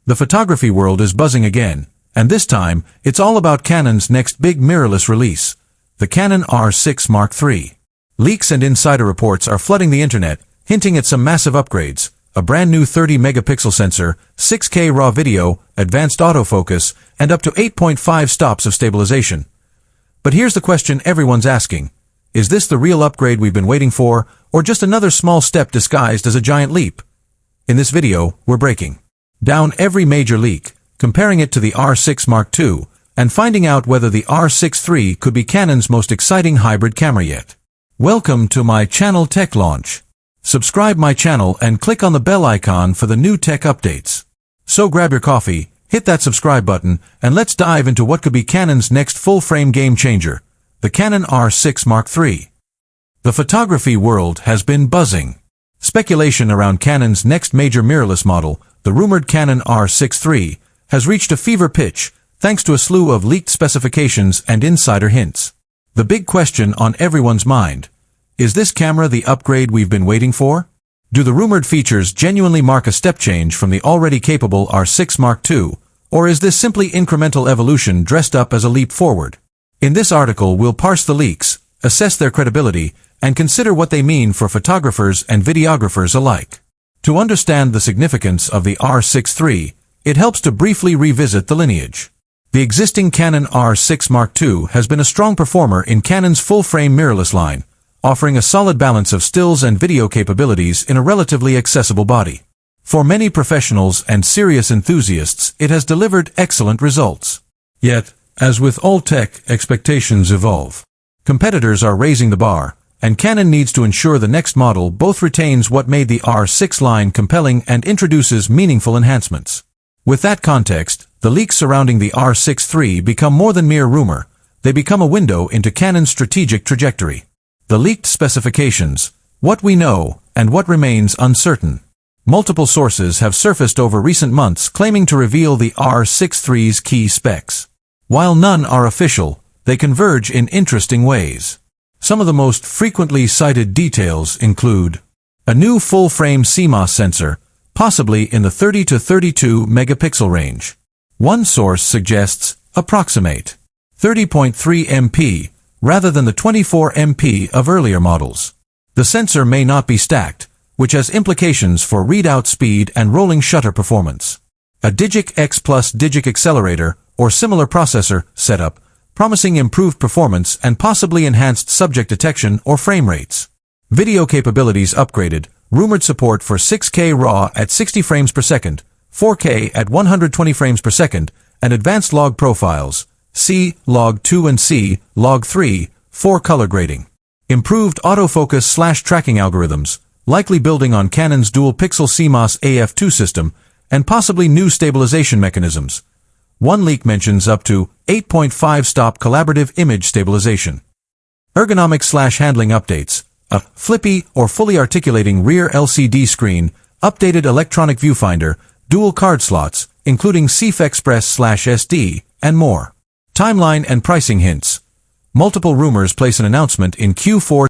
The photography world is buzzing again, and this time, it's all about Canon's next big mirrorless release, the Canon R6 Mark III. Leaks and insider reports are flooding the internet, hinting at some massive upgrades, a brand new 30-megapixel sensor, 6K RAW video, advanced autofocus, and up to 8.5 stops of stabilization. But here's the question everyone's asking. Is this the real upgrade we've been waiting for, or just another small step disguised as a giant leap? In this video, we're breaking down every major leak, comparing it to the R6 Mark II, and finding out whether the R6 III could be Canon's most exciting hybrid camera yet. Welcome to my channel Tech Launch. Subscribe my channel and click on the bell icon for the new tech updates. So grab your coffee, hit that subscribe button, and let's dive into what could be Canon's next full-frame game changer, the Canon R6 Mark III. The photography world has been buzzing. Speculation around Canon's next major mirrorless model, the rumored Canon R6 III, has reached a fever pitch, thanks to a slew of leaked specifications and insider hints. The big question on everyone's mind: is this camera the upgrade we've been waiting for? Do the rumored features genuinely mark a step change from the already capable R6 Mark II, or is this simply incremental evolution dressed up as a leap forward? In this article, we'll parse the leaks, assess their credibility, and consider what they mean for photographers and videographers alike. To understand the significance of the R6 III, it helps to briefly revisit the lineage. The existing Canon R6 Mark II has been a strong performer in Canon's full-frame mirrorless line, offering a solid balance of stills and video capabilities in a relatively accessible body. For many professionals and serious enthusiasts, it has delivered excellent results. Yet, as with all tech, expectations evolve. Competitors are raising the bar, and Canon needs to ensure the next model both retains what made the R6 line compelling and introduces meaningful enhancements. With that context, the leaks surrounding the R6 III become more than mere rumor. They become a window into Canon's strategic trajectory. The leaked specifications, what we know, and what remains uncertain. Multiple sources have surfaced over recent months claiming to reveal the R6 III's key specs. While none are official, they converge in interesting ways. Some of the most frequently cited details include a new full-frame CMOS sensor, possibly in the 30 to 32 megapixel range. One source suggests approximate 30.3 MP, rather than the 24 MP of earlier models. The sensor may not be stacked, which has implications for readout speed and rolling shutter performance. A Digic X Plus Digic accelerator or similar processor setup, promising improved performance and possibly enhanced subject detection or frame rates. Video capabilities upgraded, rumored support for 6K RAW at 60 frames per second, 4K at 120 frames per second, and advanced log profiles, C, Log 2 and C, Log 3, 4 color grading. Improved autofocus/tracking algorithms, likely building on Canon's dual-pixel CMOS AF2 system, and possibly new stabilization mechanisms. One leak mentions up to 8.5 stop collaborative image stabilization. Ergonomics/handling updates, a flippy or fully articulating rear LCD screen, updated electronic viewfinder, dual card slots, including CF Express/SD, and more. Timeline and pricing hints. Multiple rumors place an announcement in Q4